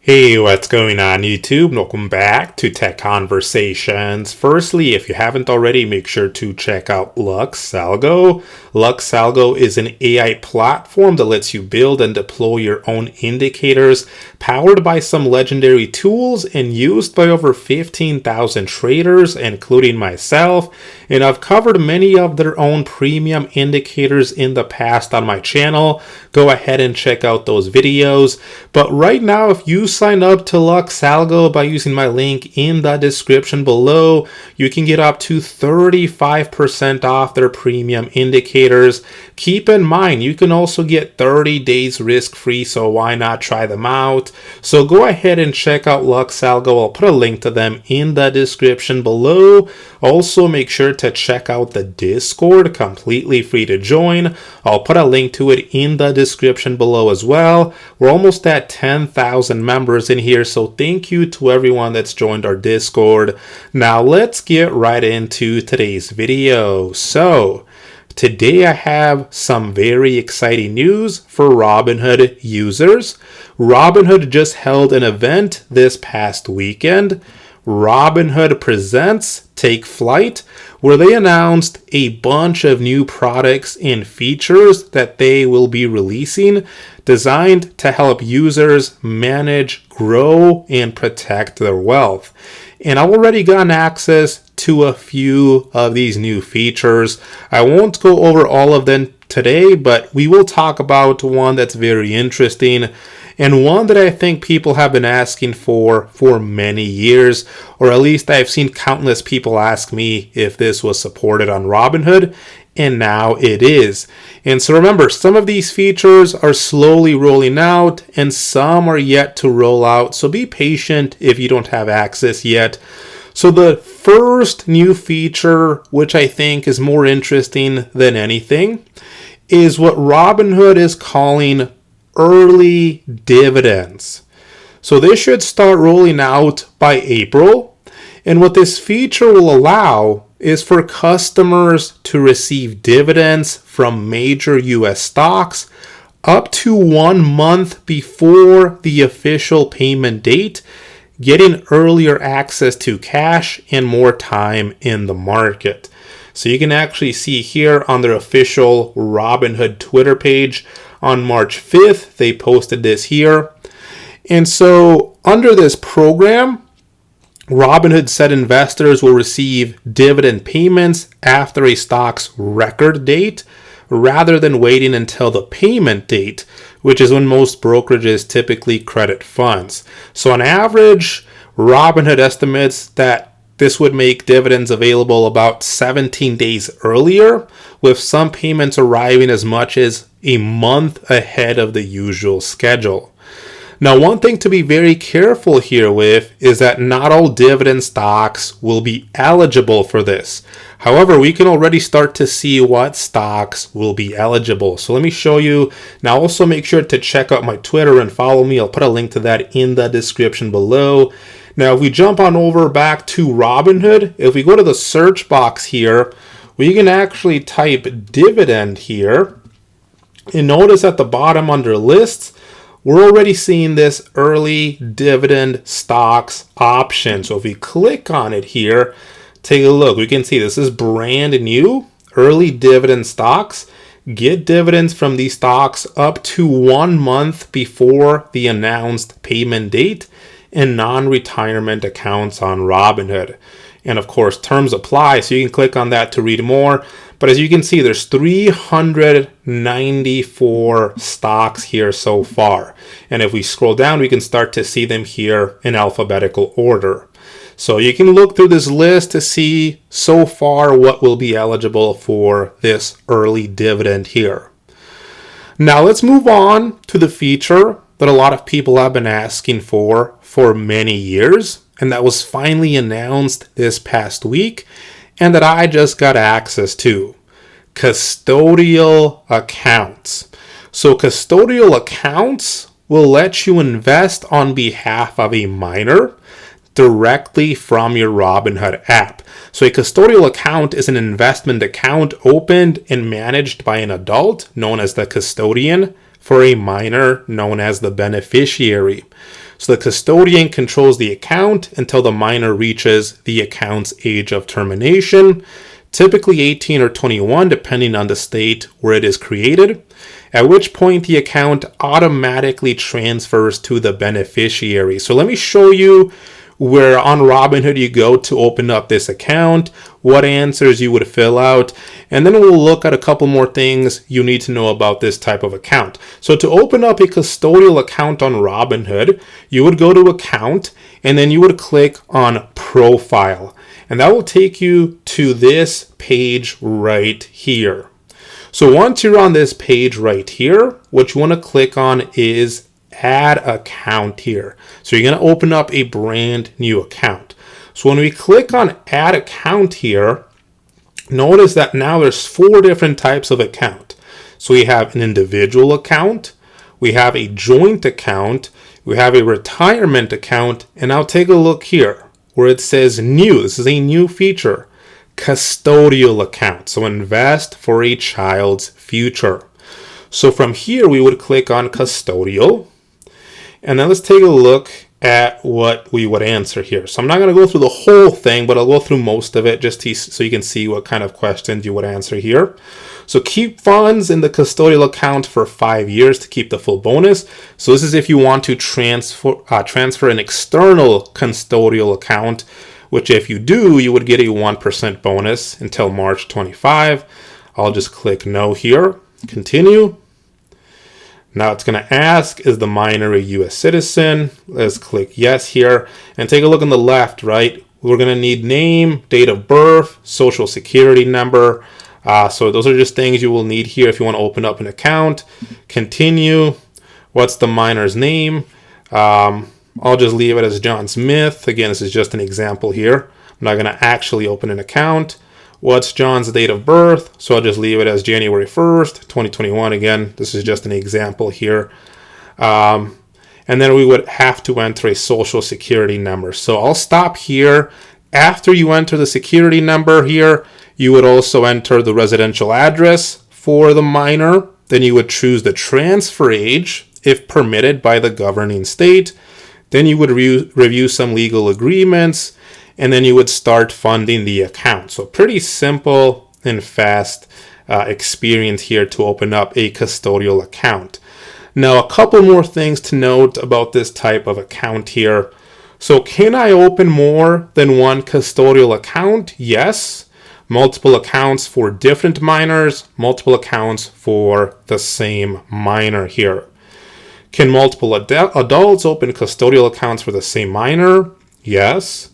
Hey, what's going on YouTube? Welcome back to Tech Conversations. Firstly, if you haven't already, make sure to check out LuxAlgo. LuxAlgo is an AI platform that lets you build and deploy your own indicators, powered by some legendary tools and used by over 15,000 traders, including myself. And I've covered many of their own premium indicators in the past on my channel. Go ahead and check out those videos. But right now, if you sign up to LuxAlgo by using my link in the description below, you can get up to 35% off their premium indicators. Keep in mind, you can also get 30 days risk-free, so why not try them out? So go ahead and check out LuxAlgo. I'll put a link to them in the description below. Also, make sure to check out the Discord, completely free to join. I'll put a link to it in the description below as well. We're almost at 10,000 members in here, so thank you to everyone that's joined our Discord. Now let's get right into today's video. So today I have some very exciting news for Robinhood users. Robinhood just held an event this past weekend. Robinhood Presents Take Flight, where they announced a bunch of new products and features that they will be releasing, designed to help users manage, grow, and protect their wealth. And I've already gotten access to a few of these new features. I won't go over all of them today, but we will talk about one that's very interesting and one that I think people have been asking for many years, or at least I've seen countless people ask me if this was supported on Robinhood, and now it is. And so remember, some of these features are slowly rolling out and some are yet to roll out, so be patient if you don't have access yet. So the first new feature, which I think is more interesting than anything, is what Robinhood is calling early dividends. So this should start rolling out by April. And what this feature will allow is for customers to receive dividends from major US stocks up to 1 month before the official payment date, getting earlier access to cash and more time in the market. So you can actually see here on their official Robinhood Twitter page, on March 5th, they posted this here. And so under this program, Robinhood said investors will receive dividend payments after a stock's record date rather than waiting until the payment date, which is when most brokerages typically credit funds. So on average, Robinhood estimates that this would make dividends available about 17 days earlier, with some payments arriving as much as a month ahead of the usual schedule. Now, one thing to be very careful here with is that not all dividend stocks will be eligible for this. However, we can already start to see what stocks will be eligible. So let me show you. Now, also make sure to check out my Twitter and follow me. I'll put a link to that in the description below. Now, if we jump on over back to Robinhood, if we go to the search box here, we can actually type dividend here. And notice at the bottom under lists, we're already seeing this early dividend stocks option. So if we click on it here, take a look. We can see this is brand new, early dividend stocks. Get dividends from these stocks up to 1 month before the announced payment date in non-retirement accounts on Robinhood. And of course, terms apply, so you can click on that to read more. But as you can see, there's 394 stocks here so far. And if we scroll down, we can start to see them here in alphabetical order. So you can look through this list to see so far what will be eligible for this early dividend here. Now let's move on to the feature that a lot of people have been asking for many years, and that was finally announced this past week, and that I just got access to. Custodial accounts. So custodial accounts will let you invest on behalf of a minor directly from your Robinhood app. So a custodial account is an investment account opened and managed by an adult, known as the custodian, for a minor, known as the beneficiary. So the custodian controls the account until the miner reaches the account's age of termination, typically 18 or 21, depending on the state where it is created, at which point the account automatically transfers to the beneficiary. So let me show you where on Robinhood you go to open up this account, what answers you would fill out, and then we'll look at a couple more things you need to know about this type of account. So to open up a custodial account on Robinhood, you would go to account and then you would click on profile, and that will take you to this page right here. So once you're on this page right here, what you want to click on is add account here. So you're going to open up a brand new account. So when we click on add account here, notice that now there's 4 different types of account. So we have an individual account, we have a joint account, we have a retirement account, and now take a look here where it says new. This is a new feature, custodial account. So invest for a child's future. So from here we would click on custodial. And then let's take a look at what we would answer here. So I'm not going to go through the whole thing, but I'll go through most of it just so you can see what kind of questions you would answer here. So keep funds in the custodial account for 5 years to keep the full bonus. So this is if you want to transfer an external custodial account, which if you do, you would get a 1% bonus until March 25. I'll just click no here, continue. Now it's going to ask, is the miner a U.S. citizen? Let's click yes here. And take a look on the left, right? We're going to need name, date of birth, social security number. So those are just things you will need here if you want to open up an account. Continue. What's the miner's name? I'll just leave it as John Smith. Again, this is just an example here. I'm not going to actually open an account. What's John's date of birth? So I'll just leave it as January 1st, 2021. Again, this is just an example here. And then we would have to enter a social security number. So I'll stop here. After you enter the security number here, you would also enter the residential address for the miner. Then you would choose the transfer age, if permitted by the governing state. Then you would review some legal agreements, and then you would start funding the account. So pretty simple and fast experience here to open up a custodial account. Now, a couple more things to note about this type of account here. So can I open more than one custodial account? Yes. Multiple accounts for different miners, multiple accounts for the same miner here. Can multiple adults open custodial accounts for the same miner? Yes.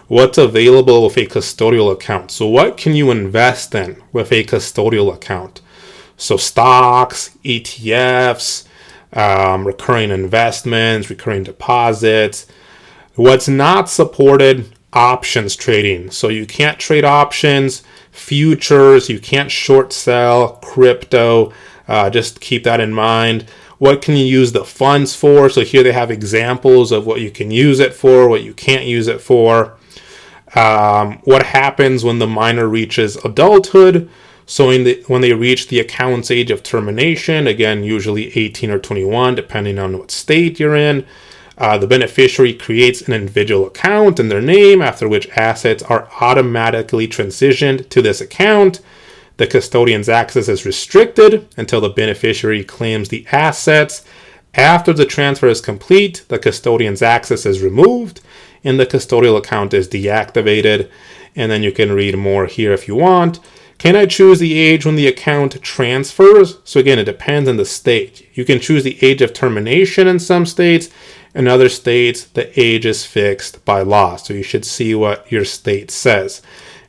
What's available with a custodial account? So what can you invest in with a custodial account? So stocks, ETFs, recurring investments, recurring deposits. What's not supported? Options trading. So you can't trade options, futures, you can't short sell, crypto. Just keep that in mind. What can you use the funds for? So here they have examples of what you can use it for, what you can't use it for. What happens when the miner reaches adulthood? So when they reach the account's age of termination, again, usually 18 or 21, depending on what state you're in, the beneficiary creates an individual account in their name, after which assets are automatically transitioned to this account. The custodian's access is restricted until the beneficiary claims the assets. After the transfer is complete, the custodian's access is removed and the custodial account is deactivated. And then you can read more here if you want. Can I choose the age when the account transfers? So again, it depends on the state. You can choose the age of termination in some states. In other states, the age is fixed by law. So you should see what your state says.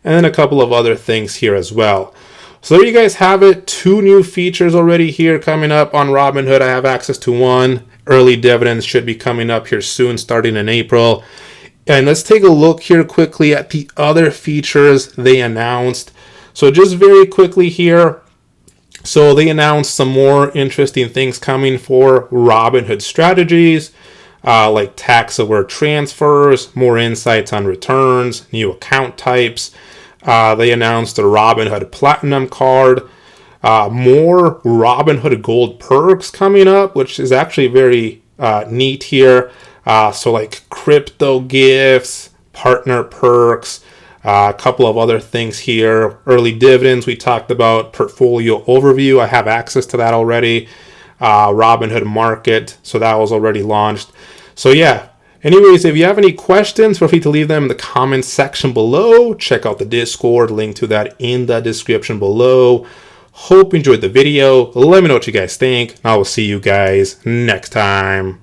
And then a couple of other things here as well. So there you guys have it. 2 new features already here coming up on Robinhood. I have access to one. Early dividends should be coming up here soon, starting in April. And let's take a look here quickly at the other features they announced. So just very quickly here. So they announced some more interesting things coming for Robinhood strategies, like tax-aware transfers, more insights on returns, new account types. They announced a Robinhood Platinum card, more Robinhood Gold perks coming up, which is actually very neat here. So like crypto gifts, partner perks, a couple of other things here. Early dividends we talked about, portfolio overview. I have access to that already. Robinhood Market, so that was already launched. So yeah. Anyways, if you have any questions, feel free to leave them in the comments section below. Check out the Discord, link to that in the description below. Hope you enjoyed the video. Let me know what you guys think, and I will see you guys next time.